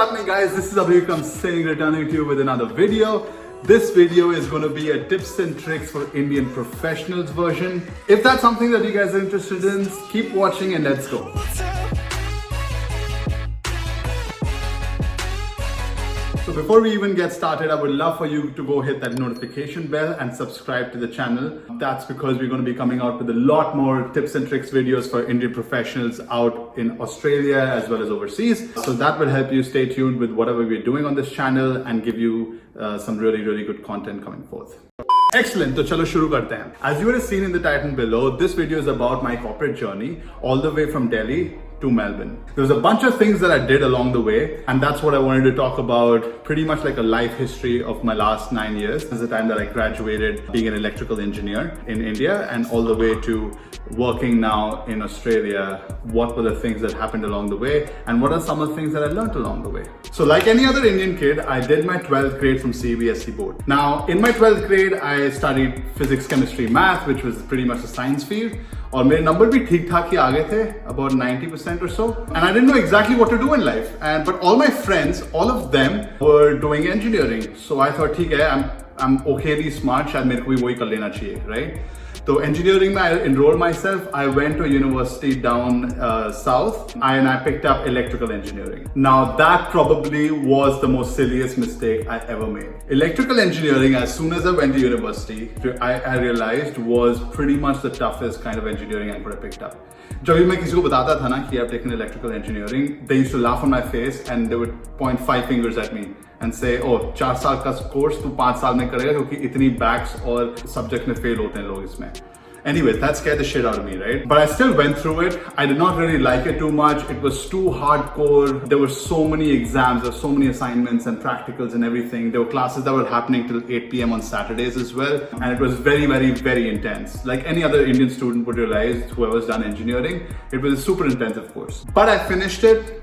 happening, guys? This is Abhivikram Singh returning to you with another video. This video is going to be a tips and tricks for Indian professionals version. If that's something that you guys are interested in, keep watching and let's go. So before we even get started, I would love for you to go hit that notification bell and subscribe to the channel. That's because we're going to be coming out with a lot more tips and tricks videos for Indian professionals out in Australia as well as overseas. So that will help you stay tuned with whatever we're doing on this channel and give you some really good content coming forth. Excellent, so chalo shuru karte hain. As you would have seen in the title below, this video is about my corporate journey all the way from Delhi to Melbourne. There was a bunch of things that I did along the way, and that's what I wanted to talk about, pretty much like a life history of my last 9 years. This is the time that I graduated being an electrical engineer in India and all the way to working now in Australia. What were the things that happened along the way and what are some of the things that I learned along the way? So like any other Indian kid, I did my 12th grade from CBSE board. Now in my 12th grade, I studied physics, chemistry, math, which was pretty much a science field. और मेरे number भी ठीक ठाक ही आ गए थे, about 90% or so. And I didn't know exactly what to do in life. But all my friends, all of them were doing engineering. So I thought, ठीक है, I'm okayly smart, शायद मेरे को भी वही कर लेना चाहिए, right? So engineering, I enrolled myself. I went to a university down south and I picked up electrical engineering. Now that probably was the most silliest mistake I ever made. Electrical engineering, as soon as I went to university, I realized was pretty much the toughest kind of engineering I could have picked up. जब भी मैं किसी को बताता था ना कि I've taken electrical engineering, they used to laugh on my face and they would point 5 fingers at me and say, oh, 4 साल का कोर्स तू 5 साल में करेगा क्योंकि इतनी बैक्स और सब्जेक्ट में फेल होते हैं लोग इसमें. Anyway, that scared the shit out of me, right? But I still went through it. I did not really like it too much. It was too hardcore. There were so many exams, there were so many assignments and practicals and everything. There were classes that were happening till 8 p.m. on Saturdays as well. And it was very intense. Like any other Indian student would realize, whoever's done engineering, it was a super intensive course. But I finished it.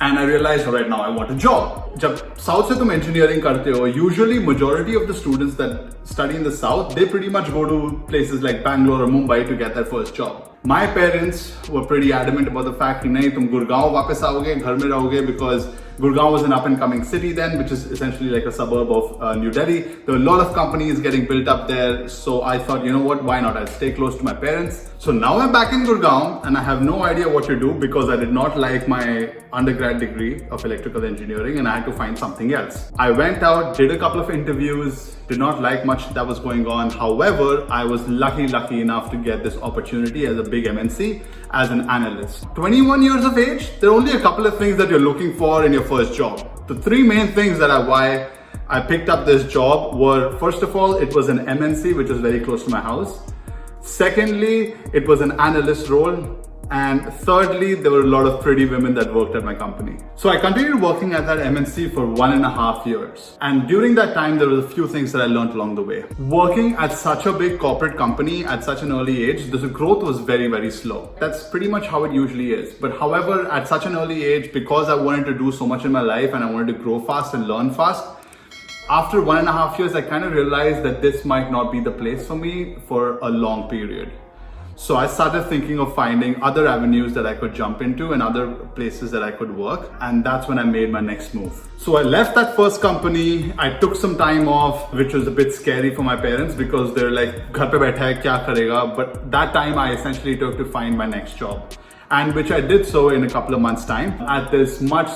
And I realized, all right, now I want a job. जब South से तुम engineering करते हो, usually majority of the students that study in the South, they pretty much go to places like Bangalore or Mumbai to get their first job. My parents were pretty adamant about the fact कि नहीं तुम गुड़गांव वापस आओगे, घर में रहोगे, because Gurgaon was an up-and-coming city then, which is essentially like a suburb of New Delhi. There were a lot of companies getting built up there. So I thought, you know what, why not? I'll stay close to my parents. So now I'm back in Gurgaon and I have no idea what to do because I did not like my undergrad degree of electrical engineering and I had to find something else. I went out, did a couple of interviews, did not like much that was going on. However, I was lucky enough to get this opportunity as a big MNC as an analyst. 21 years of age, there are only a couple of things that you're looking for in your first job. The 3 main things that why I picked up this job were, first of all, it was an MNC, which was very close to my house. Secondly, it was an analyst role. And thirdly, there were a lot of pretty women that worked at my company. So I continued working at that MNC for 1.5 years. And during that time, there were a few things that I learned along the way. Working at such a big corporate company at such an early age, the growth was very slow. That's pretty much how it usually is. But however, at such an early age, because I wanted to do so much in my life and I wanted to grow fast and learn fast, after 1.5 years, I kind of realized that this might not be the place for me for a long period. So I started thinking of finding other avenues that I could jump into and other places that I could work. And that's when I made my next move. So I left that first company. I took some time off, which was a bit scary for my parents because they're like, "Ghar pe baitha hai, kya karega?" But that time I essentially took to find my next job. And which I did so in a couple of months' time at this much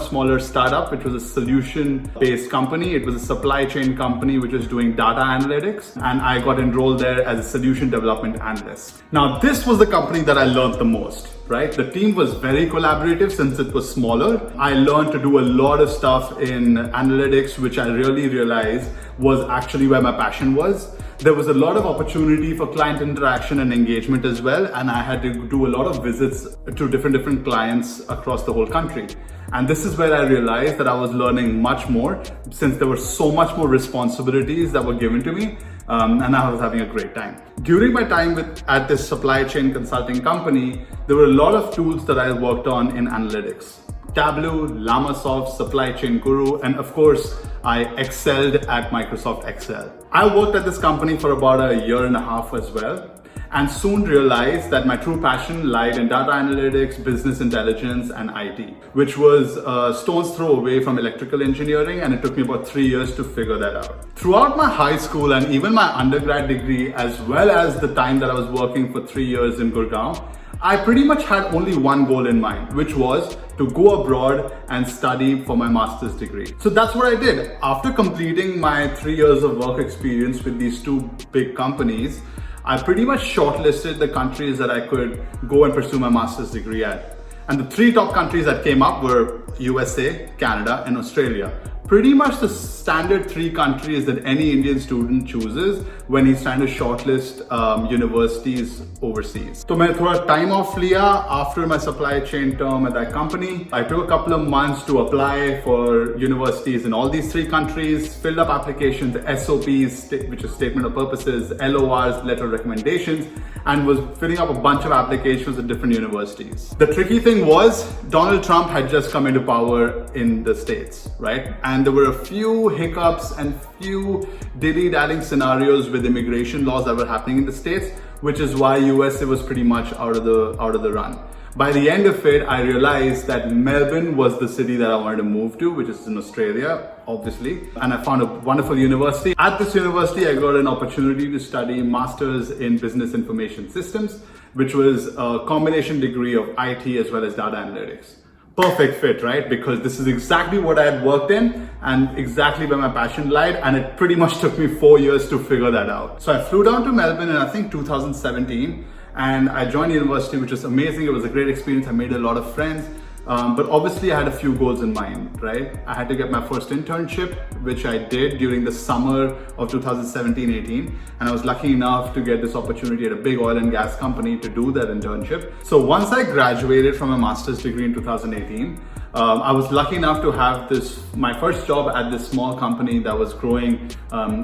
smaller startup, which was a solution-based company. It was a supply chain company which was doing data analytics, and I got enrolled there as a solution development analyst. Now, this was the company that I learned the most, right? The team was very collaborative since it was smaller. I learned to do a lot of stuff in analytics, which I really realized was actually where my passion was. There was a lot of opportunity for client interaction and engagement as well, and I had to do a lot of visits to different clients across the whole country. And this is where I realized that I was learning much more since there were so much more responsibilities that were given to me, and I was having a great time. During my time at this supply chain consulting company, there were a lot of tools that I worked on in analytics. Tableau, LlamaSoft, Supply Chain Guru, and of course, I excelled at Microsoft Excel. I worked at this company for about 1.5 years as well. and soon realized that my true passion lied in data analytics, business intelligence, and IT, which was a stone's throw away from electrical engineering, and it took me about 3 years to figure that out. Throughout my high school and even my undergrad degree, as well as the time that I was working for 3 years in Gurgaon, I pretty much had only one goal in mind, which was to go abroad and study for my master's degree. So that's what I did. After completing my 3 years of work experience with these two big companies, I pretty much shortlisted the countries that I could go and pursue my master's degree at. And the 3 top countries that came up were USA, Canada, and Australia. Pretty much the standard 3 countries that any Indian student chooses when he's trying to shortlist universities overseas. So I took time off liya after my supply chain term at that company. I took a couple of months to apply for universities in all these 3 countries, filled up applications, SOPs, which is statement of purposes, LORs, letter of recommendations, and was filling up a bunch of applications at different universities. The tricky thing was Donald Trump had just come into power in the States, right? And there were a few hiccups and few dilly-dallying scenarios with immigration laws that were happening in the States, which is why USA was pretty much out of the run. By the end of it, I realized that Melbourne was the city that I wanted to move to, which is in Australia, obviously. And I found a wonderful university. At this university, I got an opportunity to study Masters in Business Information Systems, which was a combination degree of IT as well as data analytics. Perfect fit, right? Because this is exactly what I had worked in and exactly where my passion lied, and it pretty much took me 4 years to figure that out. So I flew down to Melbourne in I think 2017, and I joined university, which was amazing. It was a great experience. I made a lot of friends. But obviously I had a few goals in mind, right? I had to get my first internship, which I did during the summer of 2017-18. And I was lucky enough to get this opportunity at a big oil and gas company to do that internship. So once I graduated from a master's degree in 2018, I was lucky enough to have my first job at this small company that was growing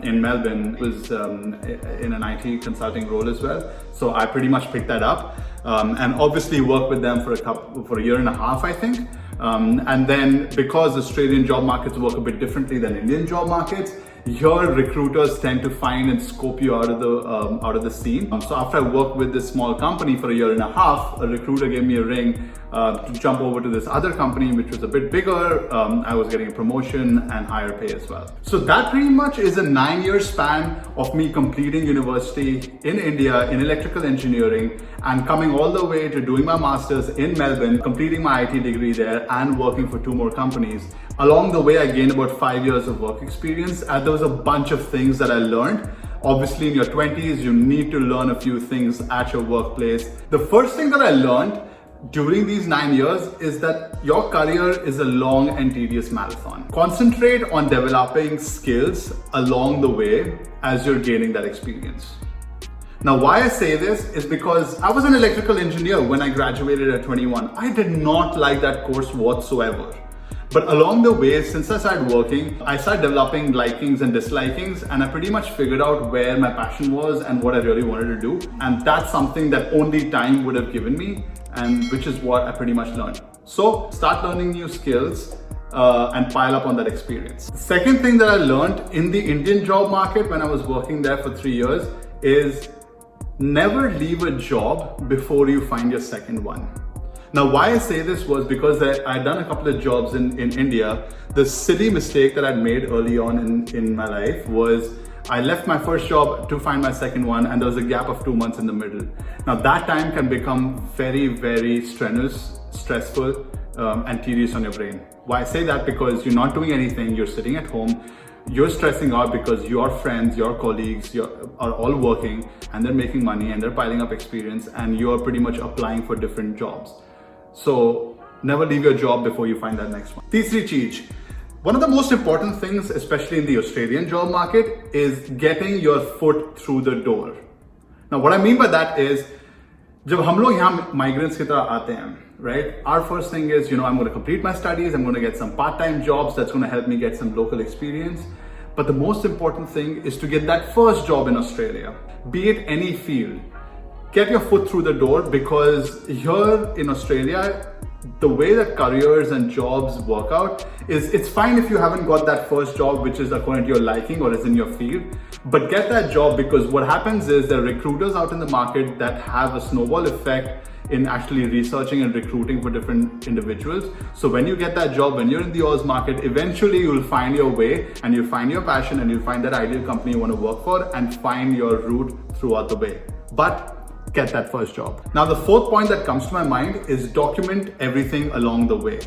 in Melbourne. It was in an IT consulting role as well. So I pretty much picked that up. And obviously worked with them for a year and a half, I think. And then because Australian job markets work a bit differently than Indian job markets, here recruiters tend to find and scope you out of the scene. So after I worked with this small company for a year and a half, a recruiter gave me a ring to jump over to this other company, which was a bit bigger. I was getting a promotion and higher pay as well. So that pretty much is a 9-year span of me completing university in India in electrical engineering and coming all the way to doing my master's in Melbourne, completing my IT degree there and working for 2 more companies. Along the way, I gained about 5 years of work experience, and there was a bunch of things that I learned. Obviously, in your 20s, you need to learn a few things at your workplace. The first thing that I learned during these 9 years is that your career is a long and tedious marathon. Concentrate on developing skills along the way as you're gaining that experience. Now, why I say this is because I was an electrical engineer when I graduated at 21. I did not like that course whatsoever. But along the way, since I started working, I started developing likings and dislikings, and I pretty much figured out where my passion was and what I really wanted to do. And that's something that only time would have given me, and which is what I pretty much learned. So start learning new skills and pile up on that experience. The second thing that I learned in the Indian job market when I was working there for 3 years is never leave a job before you find your second one. Now, why I say this was because I'd done a couple of jobs in India. The silly mistake that I'd made early on in my life was I left my first job to find my second one, and there was a gap of 2 months in the middle. Now, that time can become very, very strenuous, stressful, and tedious on your brain. Why I say that? Because you're not doing anything, you're sitting at home, you're stressing out because your friends, your colleagues are all working and they're making money and they're piling up experience, and you're pretty much applying for different jobs. So never leave your job before you find that next one. Teesri cheez. One of the most important things, especially in the Australian job market, is getting your foot through the door. Now, what I mean by that is, जब हम लोग यहाँ migrants की तरह आते हैं, right? Our first thing is, I'm going to complete my studies, I'm going to get some part-time jobs that's going to help me get some local experience. But the most important thing is to get that first job in Australia, be it any field. Get your foot through the door, because here in Australia, the way that careers and jobs work out is it's fine if you haven't got that first job which is according to your liking or is in your field, But get that job, because what happens is there are recruiters out in the market that have a snowball effect in actually researching and recruiting for different individuals. So when you get that job, when you're in the Oz market, eventually you'll find your way and you'll find your passion and you'll find that ideal company you want to work for and find your route throughout the way. But get that first job. Now, the fourth point that comes to my mind is document everything along the way.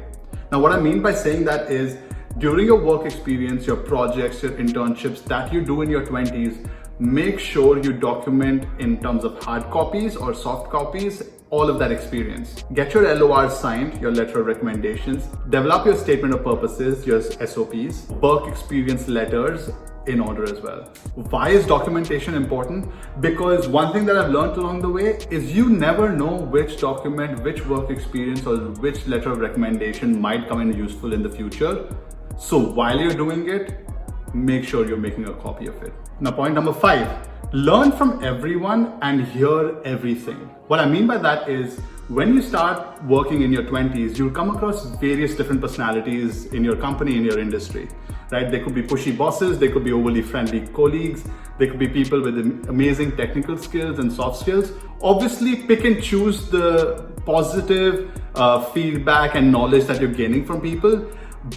Now, what I mean by saying that is during your work experience, your projects, your internships that you do in your 20s, make sure you document in terms of hard copies or soft copies all of that experience. Get your LOR signed, your letter of recommendations, develop your statement of purposes, your SOPs, work experience letters in order as well. Why is documentation important? Because one thing that I've learned along the way is you never know which document, which work experience or which letter of recommendation might come in useful in the future. So while you're doing it, make sure you're making a copy of it. Now, point number 5, learn from everyone and hear everything. What I mean by that is when you start working in your 20s, you'll come across various different personalities in your company, in your industry, right? They could be pushy bosses, they could be overly friendly colleagues, they could be people with amazing technical skills and soft skills. Obviously, pick and choose the positive feedback and knowledge that you're gaining from people,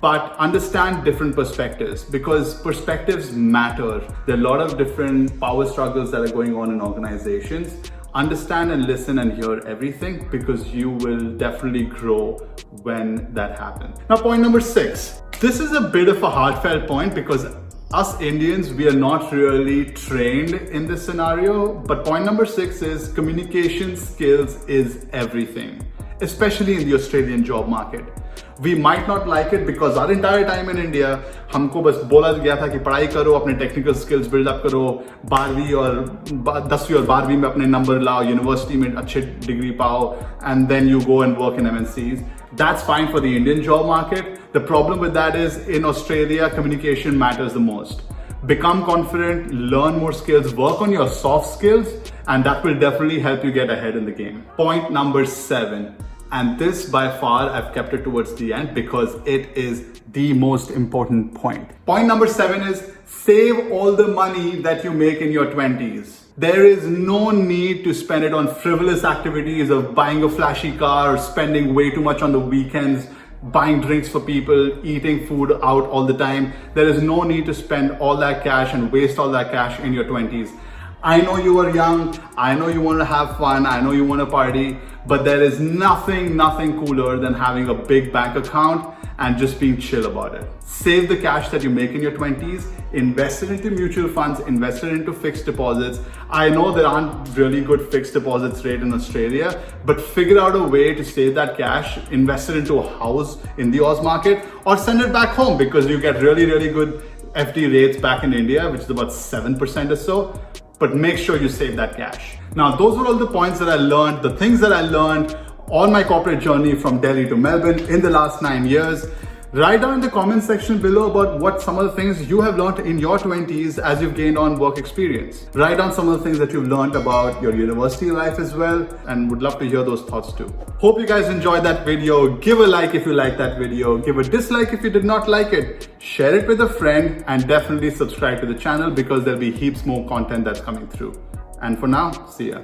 but understand different perspectives, because perspectives matter. There are a lot of different power struggles that are going on in organizations. Understand and listen and hear everything, because you will definitely grow when that happens. Now, point number 6. This is a bit of a heartfelt point because us Indians, we are not really trained in this scenario. But point number 6 is communication skills is everything, especially in the Australian job market. We might not like it because our entire time in India, हमको बस बोला गया था कि पढ़ाई करो, अपने technical skills build up करो, 12वीं और 10वीं और 12वीं में अपने नंबर लाओ, यूनिवर्सिटी में अच्छे डिग्री पाओ, and then you go and work in MNCs. That's fine for the Indian job market. The problem with that is in Australia, communication matters the most. Become confident, learn more skills, work on your soft skills, and that will definitely help you get ahead in the game. Point number 7. And this by far, I've kept it towards the end because it is the most important point. Point number 7 is save all the money that you make in your 20s. There is no need to spend it on frivolous activities of buying a flashy car or spending way too much on the weekends, buying drinks for people, eating food out all the time. There is no need to spend all that cash and waste all that cash in your 20s. I know you are young, I know you want to have fun, I know you want to party, but there is nothing cooler than having a big bank account and just being chill about it. Save the cash that you make in your 20s, invest it into mutual funds, invest it into fixed deposits. I know there aren't really good fixed deposits rate in Australia, but figure out a way to save that cash, invest it into a house in the Oz market, or send it back home because you get really good FD rates back in India, which is about 7% or so. But make sure you save that cash. Now, those were all the points that I learned, the things that I learned on my corporate journey from Delhi to Melbourne in the last 9 years. Write down in the comment section below about what some of the things you have learned in your 20s as you've gained on work experience. Write down some of the things that you've learned about your university life as well, and would love to hear those thoughts too. Hope you guys enjoyed that video. Give a like if you liked that video. Give a dislike if you did not like it. Share it with a friend, and definitely subscribe to the channel because there'll be heaps more content that's coming through. And for now, see ya.